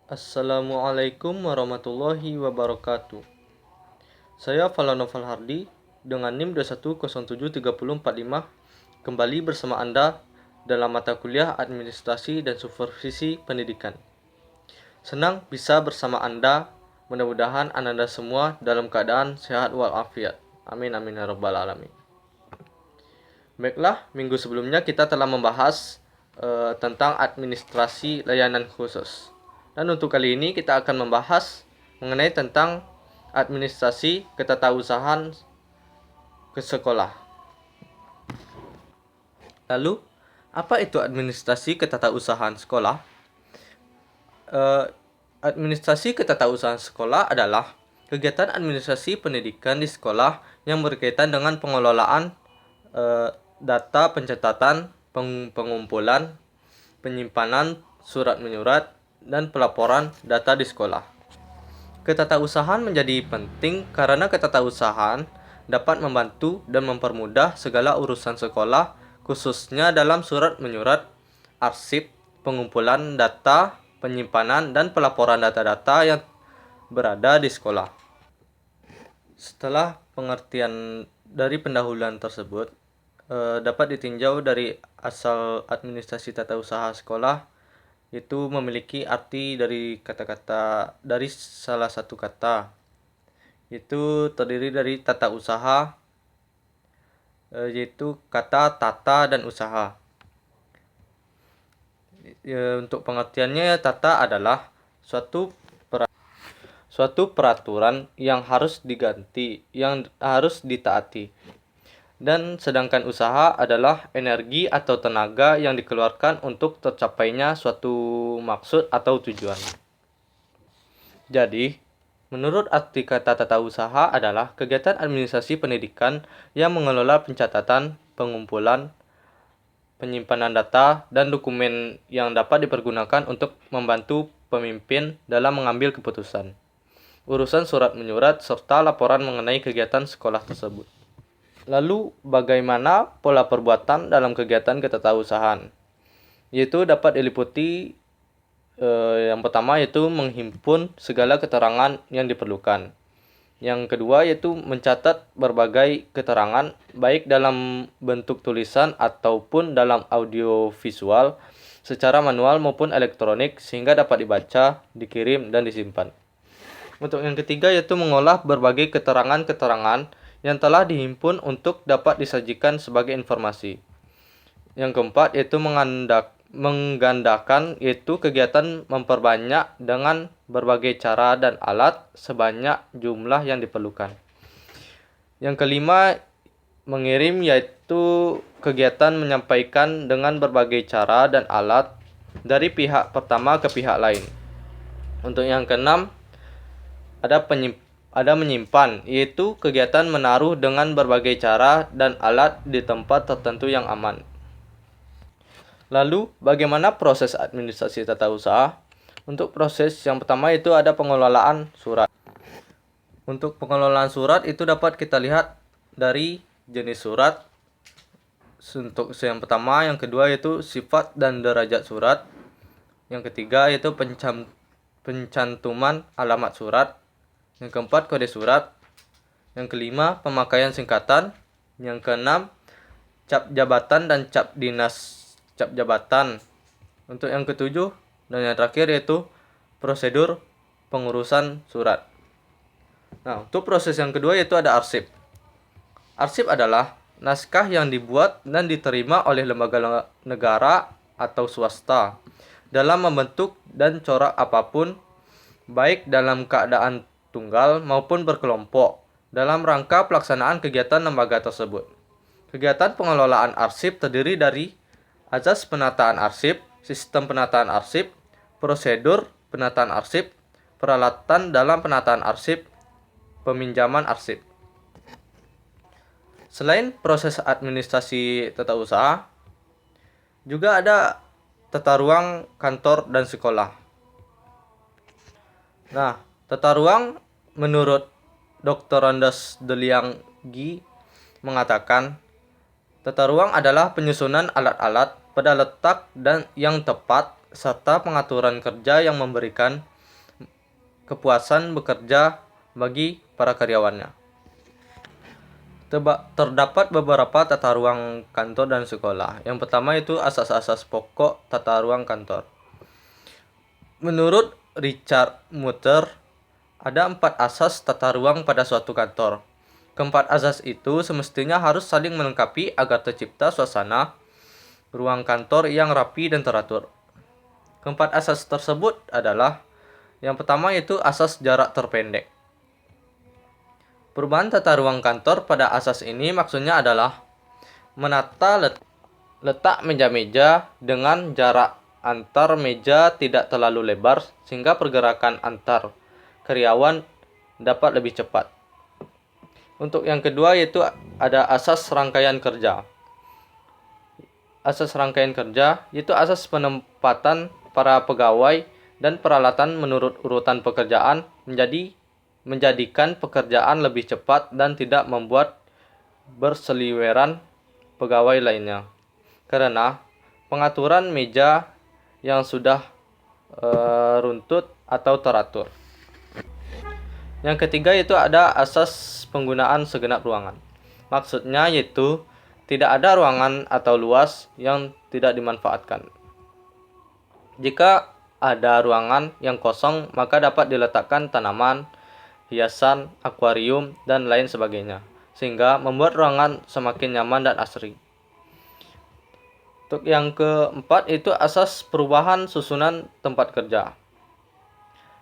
Assalamualaikum warahmatullahi wabarakatuh. Saya Falanoval Hardi dengan NIM 21073045 kembali bersama Anda dalam mata kuliah Administrasi dan Supervisi Pendidikan. Senang bisa bersama Anda. Mudah-mudahan Anda semua dalam keadaan sehat walafiat. Amin amin ya rabbal alamin. Baiklah, minggu sebelumnya kita telah membahas tentang administrasi layanan khusus. Dan untuk kali ini kita akan membahas mengenai tentang administrasi ketatausahaan ke sekolah. Lalu, apa itu administrasi ketatausahaan sekolah? Administrasi ketatausahaan sekolah adalah kegiatan administrasi pendidikan di sekolah yang berkaitan dengan pengelolaan data pencatatan, pengumpulan, penyimpanan surat menyurat, dan pelaporan data di sekolah. Ketatausahaan menjadi penting karena ketatausahaan dapat membantu dan mempermudah segala urusan sekolah, khususnya dalam surat menyurat, arsip, pengumpulan data, penyimpanan, dan pelaporan data-data yang berada di sekolah. Setelah pengertian dari pendahuluan tersebut, dapat ditinjau dari asal administrasi tata usaha sekolah, itu memiliki arti dari dari salah satu kata, itu terdiri dari tata usaha, yaitu kata tata dan usaha. Untuk pengertiannya, tata adalah suatu peraturan yang harus diganti, yang harus ditaati. Dan sedangkan usaha adalah energi atau tenaga yang dikeluarkan untuk tercapainya suatu maksud atau tujuan. Jadi, menurut arti kata tata usaha adalah kegiatan administrasi pendidikan yang mengelola pencatatan, pengumpulan, penyimpanan data, dan dokumen yang dapat dipergunakan untuk membantu pemimpin dalam mengambil keputusan, urusan surat menyurat, serta laporan mengenai kegiatan sekolah tersebut. Lalu, bagaimana pola perbuatan dalam kegiatan ketatausahaan? Yaitu dapat diliputi yang pertama yaitu menghimpun segala keterangan yang diperlukan. Yang kedua yaitu mencatat berbagai keterangan baik dalam bentuk tulisan ataupun dalam audio visual secara manual maupun elektronik sehingga dapat dibaca, dikirim, dan disimpan. Untuk yang ketiga yaitu mengolah berbagai keterangan-keterangan yang telah dihimpun untuk dapat disajikan sebagai informasi. Yang keempat yaitu menggandakan, yaitu kegiatan memperbanyak dengan berbagai cara dan alat sebanyak jumlah yang diperlukan. Yang kelima, mengirim, yaitu kegiatan menyampaikan dengan berbagai cara dan alat dari pihak pertama ke pihak lain. Untuk yang keenam, ada menyimpan, yaitu kegiatan menaruh dengan berbagai cara dan alat di tempat tertentu yang aman. Lalu, bagaimana proses administrasi tata usaha? Untuk proses yang pertama itu ada pengelolaan surat. Untuk pengelolaan surat itu dapat kita lihat dari jenis surat. Untuk yang pertama, yang kedua yaitu sifat dan derajat surat. Yang ketiga yaitu pencantuman alamat surat. Yang keempat, kode surat. Yang kelima, pemakaian singkatan. Yang keenam, cap jabatan dan cap dinas cap jabatan. Untuk yang ketujuh dan yang terakhir yaitu prosedur pengurusan surat. Nah, untuk proses yang kedua yaitu ada arsip. Arsip adalah naskah yang dibuat dan diterima oleh lembaga negara atau swasta dalam membentuk dan corak apapun, baik dalam keadaan tunggal maupun berkelompok, dalam rangka pelaksanaan kegiatan lembaga tersebut. Kegiatan pengelolaan arsip terdiri dari azas penataan arsip, sistem penataan arsip, prosedur penataan arsip, peralatan dalam penataan arsip, peminjaman arsip. Selain proses administrasi tata usaha, juga ada tata ruang kantor dan sekolah. Nah, tata ruang menurut Dr. Andes Deliang Gi mengatakan, tata ruang adalah penyusunan alat-alat pada letak dan yang tepat serta pengaturan kerja yang memberikan kepuasan bekerja bagi para karyawannya. Terdapat beberapa tata ruang kantor dan sekolah. Yang pertama itu asas-asas pokok tata ruang kantor. Menurut Richard Mutter, ada 4 asas tata ruang pada suatu kantor. Keempat asas itu semestinya harus saling melengkapi agar tercipta suasana ruang kantor yang rapi dan teratur. Keempat asas tersebut adalah yang pertama yaitu asas jarak terpendek. Perubahan tata ruang kantor pada asas ini maksudnya adalah menata letak meja-meja dengan jarak antar meja tidak terlalu lebar sehingga pergerakan antar karyawan dapat lebih cepat. Untuk yang kedua yaitu ada asas rangkaian kerja. Asas rangkaian kerja yaitu asas penempatan para pegawai dan peralatan menurut urutan pekerjaan menjadikan pekerjaan lebih cepat dan tidak membuat berseliweran pegawai lainnya. Karena pengaturan meja yang sudah runtut atau teratur. Yang ketiga yaitu ada asas penggunaan segenap ruangan. Maksudnya yaitu tidak ada ruangan atau luas yang tidak dimanfaatkan. Jika ada ruangan yang kosong, maka dapat diletakkan tanaman, hiasan, akuarium, dan lain sebagainya, sehingga membuat ruangan semakin nyaman dan asri. Untuk yang keempat itu asas perubahan susunan tempat kerja.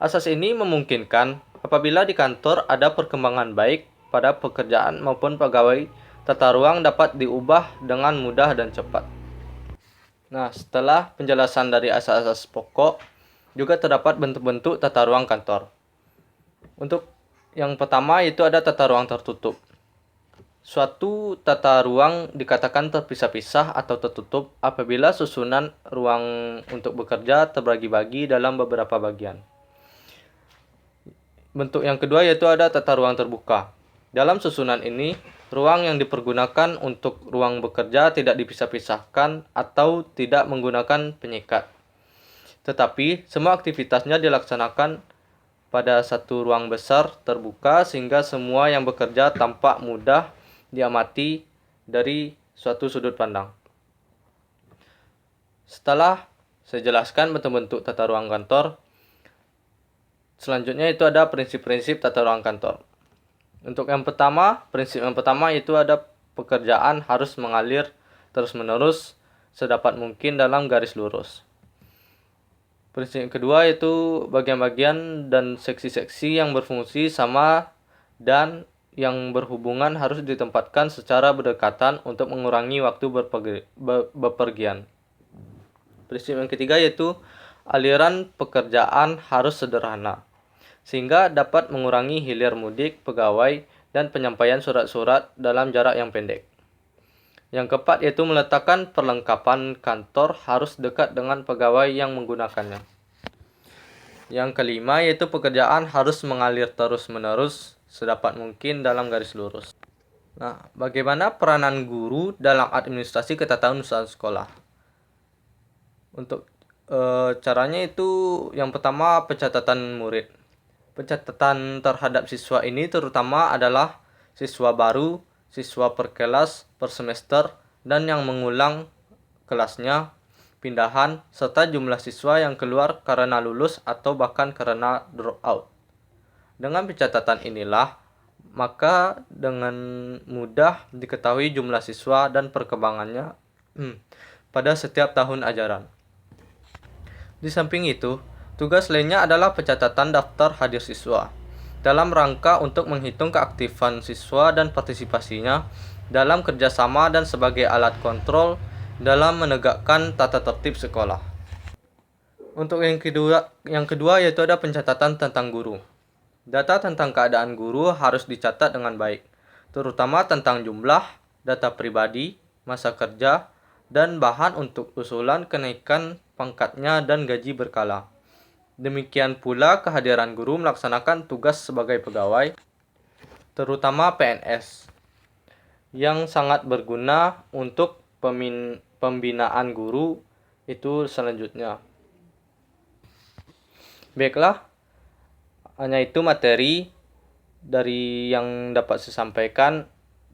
Asas ini memungkinkan apabila di kantor ada perkembangan baik pada pekerjaan maupun pegawai, tata ruang dapat diubah dengan mudah dan cepat. Nah, setelah penjelasan dari asas-asas pokok, juga terdapat bentuk-bentuk tata ruang kantor. Untuk yang pertama itu ada tata ruang tertutup. Suatu tata ruang dikatakan terpisah-pisah atau tertutup apabila susunan ruang untuk bekerja terbagi-bagi dalam beberapa bagian. Bentuk yang kedua yaitu ada tata ruang terbuka. Dalam susunan ini, ruang yang dipergunakan untuk ruang bekerja tidak dipisah-pisahkan atau tidak menggunakan penyekat. Tetapi semua aktivitasnya dilaksanakan pada satu ruang besar terbuka sehingga semua yang bekerja tampak mudah diamati dari suatu sudut pandang. Setelah saya jelaskan bentuk-bentuk tata ruang kantor, selanjutnya itu ada prinsip-prinsip tata ruang kantor. Untuk yang pertama, prinsip yang pertama itu ada pekerjaan harus mengalir terus-menerus sedapat mungkin dalam garis lurus. Prinsip yang kedua itu bagian-bagian dan seksi-seksi yang berfungsi sama dan yang berhubungan harus ditempatkan secara berdekatan untuk mengurangi waktu bepergian. Prinsip yang ketiga yaitu aliran pekerjaan harus sederhana, sehingga dapat mengurangi hilir mudik pegawai dan penyampaian surat-surat dalam jarak yang pendek. Yang keempat yaitu meletakkan perlengkapan kantor harus dekat dengan pegawai yang menggunakannya. Yang kelima yaitu pekerjaan harus mengalir terus-menerus sedapat mungkin dalam garis lurus. Nah, bagaimana peranan guru dalam administrasi ketatanegaraan sekolah? Untuk caranya itu yang pertama pencatatan murid. Pencatatan terhadap siswa ini terutama adalah siswa baru, siswa per kelas, per semester, dan yang mengulang kelasnya, pindahan, serta jumlah siswa yang keluar karena lulus atau bahkan karena drop out. Dengan pencatatan inilah, maka dengan mudah diketahui jumlah siswa dan perkembangannya pada setiap tahun ajaran. Di samping itu, tugas lainnya adalah pencatatan daftar hadir siswa, dalam rangka untuk menghitung keaktifan siswa dan partisipasinya dalam kerjasama dan sebagai alat kontrol dalam menegakkan tata tertib sekolah. Untuk yang kedua yaitu ada pencatatan tentang guru. Data tentang keadaan guru harus dicatat dengan baik, terutama tentang jumlah, data pribadi, masa kerja, dan bahan untuk usulan kenaikan pangkatnya dan gaji berkala. Demikian pula kehadiran guru melaksanakan tugas sebagai pegawai, terutama PNS, yang sangat berguna untuk pembinaan guru itu selanjutnya. Baiklah, Hanya itu materi dari yang dapat saya sampaikan.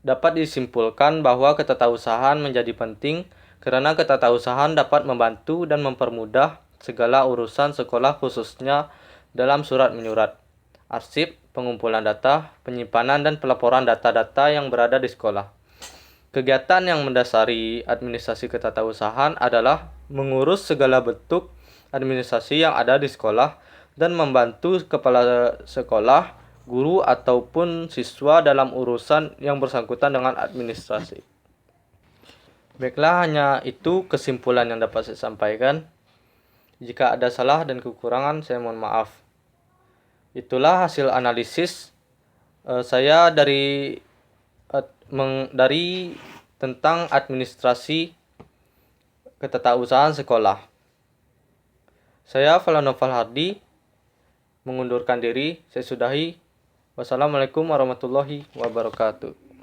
Dapat disimpulkan bahwa ketatausahaan menjadi penting karena ketatausahaan dapat membantu dan mempermudah segala urusan sekolah khususnya dalam surat menyurat, arsip, pengumpulan data, penyimpanan dan pelaporan data-data yang berada di sekolah. Kegiatan yang mendasari administrasi ketatausahaan adalah mengurus segala bentuk administrasi yang ada di sekolah dan membantu kepala sekolah, guru ataupun siswa dalam urusan yang bersangkutan dengan administrasi. Baiklah, hanya itu kesimpulan yang dapat saya sampaikan. Jika ada salah dan kekurangan, saya mohon maaf. Itulah hasil analisis saya dari tentang administrasi ketatausahaan sekolah. Saya Falanoval Hardi mengundurkan diri. Saya sudahi. Wassalamualaikum warahmatullahi wabarakatuh.